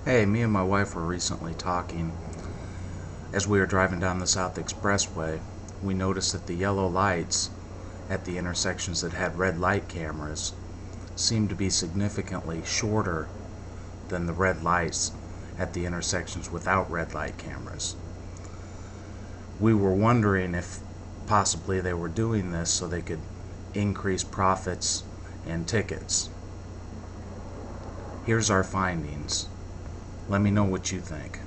Hey, me and my wife were recently talking. As we were driving down the South Expressway, we noticed that the yellow lights at the intersections that had red light cameras seemed to be significantly shorter than the red lights at the intersections without red light cameras. We were wondering if possibly they were doing this so they could increase profits and tickets. Here's our findings. Let me know what you think.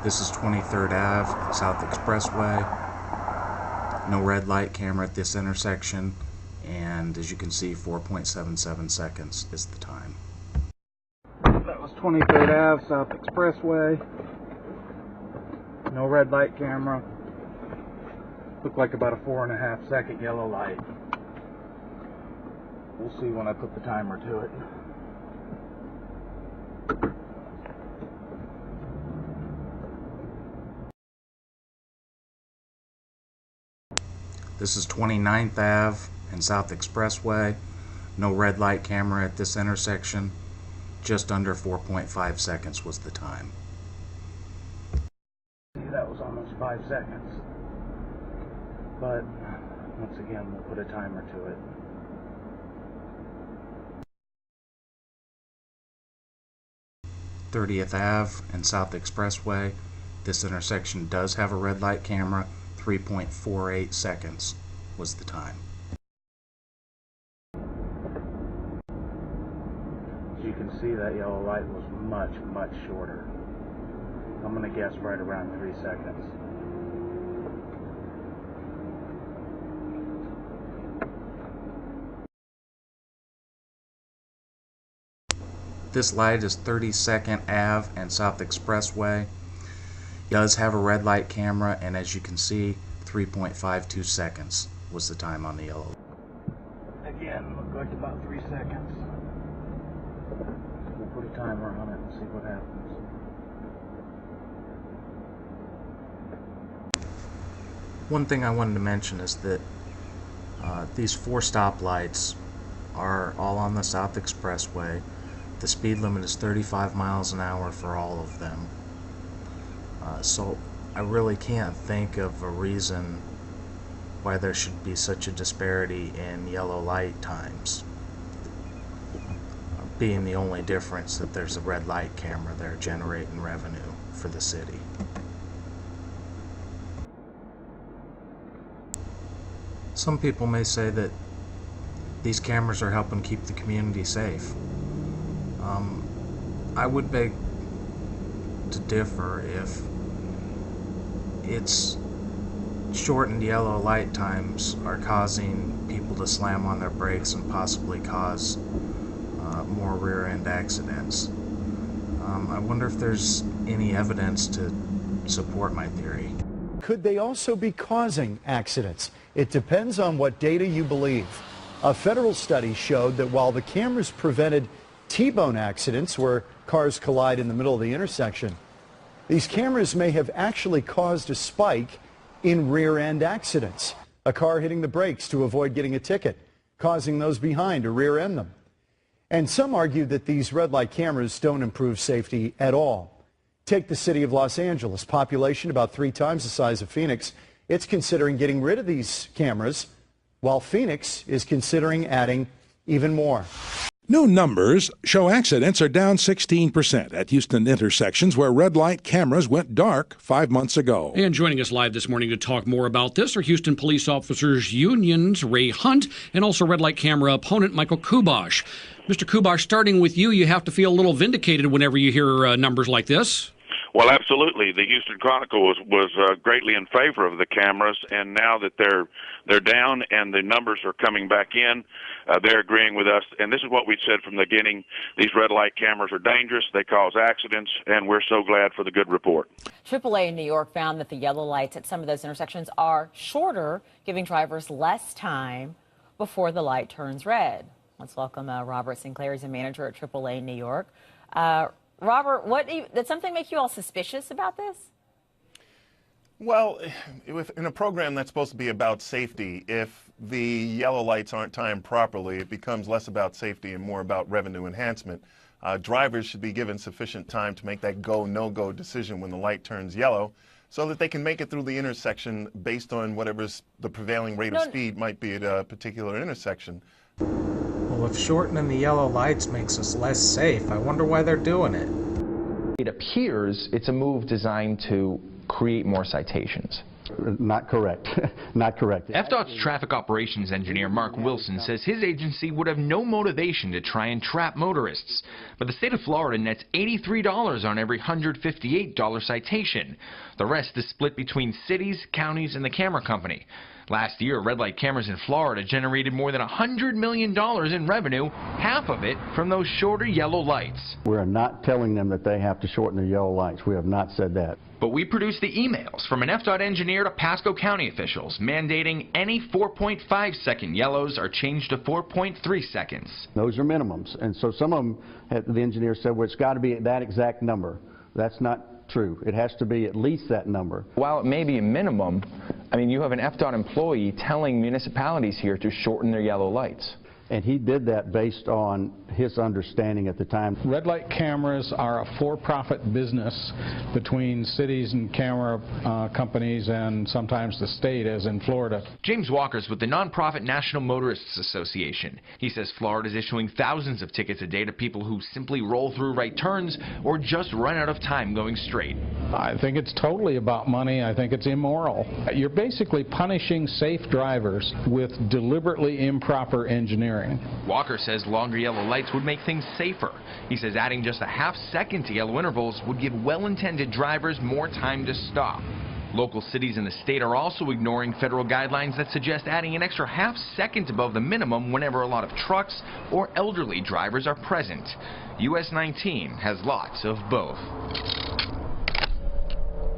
This is 23rd Ave, South Expressway. No red light camera at this intersection, and as you can see, 4.77 seconds is the time. That was 23rd Ave, South Expressway. No red light camera. Looked like about a 4.5 second yellow light. We'll see when I put the timer to it. This is 29th Ave and South Expressway. No red light camera at this intersection. Just under 4.5 seconds was the time. See, that was almost 5 seconds. But once again, we'll put a timer to it. '30th Ave and South Expressway. This intersection does have a red light camera. 3.48 seconds was the time. As you can see, that yellow light was much shorter. I'm going to guess right around 3 seconds. This light is 32nd Ave and South Expressway. Does have a red light camera, and as you can see, 3.52 seconds was the time on the yellow. Again, looked like about 3 seconds. We'll put a timer on it and see what happens. One thing I wanted to mention is that these 4 stoplights are all on the South Expressway. The speed limit is 35 miles an hour for all of them. So I really can't think of a reason why there should be such a disparity in yellow light times, being the only difference that there's a red light camera there generating revenue for the city. Some people may say that these cameras are helping keep the community safe. I would beg to differ if it's shortened yellow light times are causing people to slam on their brakes and possibly cause more rear-end accidents. I wonder if there's any evidence to support my theory. Could they also be causing accidents? It depends on what data you believe. A federal study showed that while the cameras prevented T-bone accidents where cars collide in the middle of the intersection, these cameras may have actually caused a spike in rear-end accidents. A car hitting the brakes to avoid getting a ticket, causing those behind to rear-end them. And some argue that these red light cameras don't improve safety at all. Take the city of Los Angeles, population about 3 times the size of Phoenix. It's considering getting rid of these cameras, while Phoenix is considering adding even more. New numbers show accidents are down 16% at Houston intersections where red light cameras went dark 5 months ago. And joining us live this morning to talk more about this are Houston Police Officers Union's Ray Hunt and also red light camera opponent Michael Kubosh. Mr. Kubosh, starting with you, you have to feel a little vindicated whenever you hear numbers like this. Well, absolutely. The Houston Chronicle was greatly in favor of the cameras, and now that they're down and the numbers are coming back in, they're agreeing with us. And this is what we said from the beginning: these red light cameras are dangerous, they cause accidents, and we're so glad for the good report. AAA in New York found that the yellow lights at some of those intersections are shorter, giving drivers less time before the light turns red. Let's welcome Robert Sinclair. He's a manager at AAA in New York. Robert, did something make you all suspicious about this? Well, in a program that's supposed to be about safety, if the yellow lights aren't timed properly, it becomes less about safety and more about revenue enhancement. Drivers should be given sufficient time to make that go, no-go decision when the light turns yellow, so that they can make it through the intersection based on whatever's the prevailing rate of speed might be at a particular intersection. Well, if shortening the yellow lights makes us less safe, I wonder why they're doing it. It appears it's a move designed to create more citations. Not correct. Not correct. FDOT's traffic operations engineer Mark Wilson says his agency would have no motivation to try and trap motorists. But the state of Florida nets $83 on every $158 citation. The rest is split between cities, counties, and the camera company. Last year, red light cameras in Florida generated more than $100 million in revenue, half of it from those shorter yellow lights. We are not telling them that they have to shorten the yellow lights. We have not said that. But we produced the emails from an FDOT engineer to Pasco County officials mandating any 4.5-second yellows are changed to 4.3 seconds. Those are minimums. And so some of them, the engineer said, well, it's got to be that exact number. That's not true. It has to be at least that number. While it may be a minimum, I mean, you have an FDOT employee telling municipalities here to shorten their yellow lights. And he did that based on his understanding at the time. Red light cameras are a for-profit business between cities and camera companies and sometimes the state, as in Florida. James Walker's with the nonprofit National Motorists Association. He says Florida is issuing thousands of tickets a day to people who simply roll through right turns or just run out of time going straight. I think it's totally about money. I think it's immoral. You're basically punishing safe drivers with deliberately improper engineering. Walker says longer yellow lights would make things safer. He says adding just a half second to yellow intervals would give well-intended drivers more time to stop. Local cities in the state are also ignoring federal guidelines that suggest adding an extra half second above the minimum whenever a lot of trucks or elderly drivers are present. US 19 has lots of both.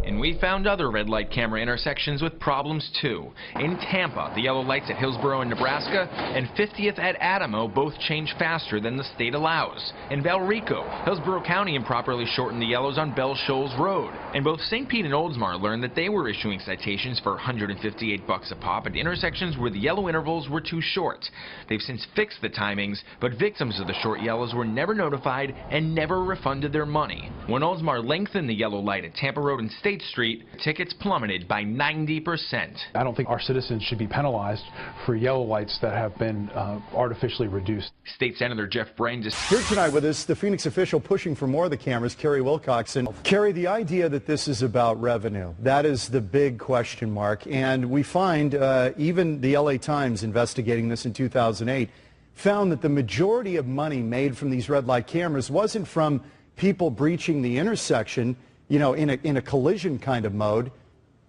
And we found other red light camera intersections with problems too. In Tampa, the yellow lights at Hillsborough in Nebraska and 50th at Adamo both change faster than the state allows. In Valrico, Hillsborough County improperly shortened the yellows on Bell Shoals Road. And both St. Pete and Oldsmar learned that they were issuing citations for $158 a pop at intersections where the yellow intervals were too short. They've since fixed the timings, but victims of the short yellows were never notified and never refunded their money. When Oldsmar lengthened the yellow light at Tampa Road and State Street, tickets plummeted by 90%. I don't think our citizens should be penalized for yellow lights that have been artificially reduced. State Senator Jeff Brand here tonight with us, the Phoenix official pushing for more of the cameras, Kerry Wilcoxon. Kerry, the idea that this is about revenue, that is the big question mark. And we find even the LA Times investigating this in 2008 found that the majority of money made from these red light cameras wasn't from people breaching the intersection, you know, in a collision kind of mode,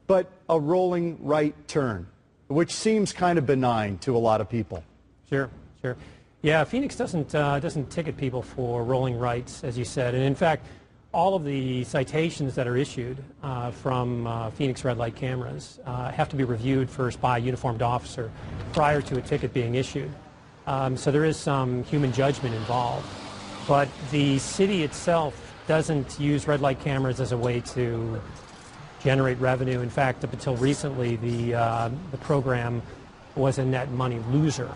but a rolling right turn, which seems kind of benign to a lot of people. Sure. Yeah, Phoenix doesn't ticket people for rolling rights, as you said, and in fact, all of the citations that are issued from Phoenix red light cameras have to be reviewed first by a uniformed officer prior to a ticket being issued. So there is some human judgment involved, but the city itself doesn't use red light cameras as a way to generate revenue. In fact, up until recently, the program was a net money loser.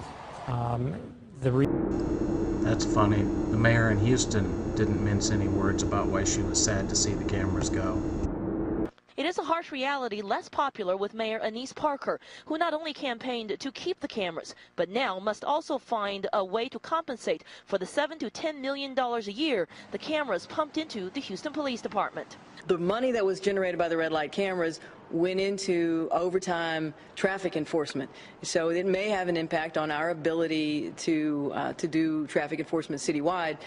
That's funny. The mayor in Houston didn't mince any words about why she was sad to see the cameras go. It is a harsh reality less popular with Mayor Anise Parker, who not only campaigned to keep the cameras, but now must also find a way to compensate for the $7 to $10 million a year the cameras pumped into the Houston Police Department. The money that was generated by the red light cameras went into overtime traffic enforcement. So it may have an impact on our ability to do traffic enforcement citywide.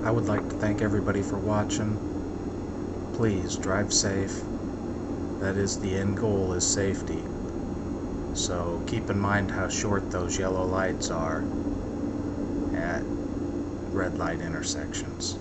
I would like to thank everybody for watching. Please drive safe. That is, the end goal is safety. So keep in mind how short those yellow lights are at red light intersections.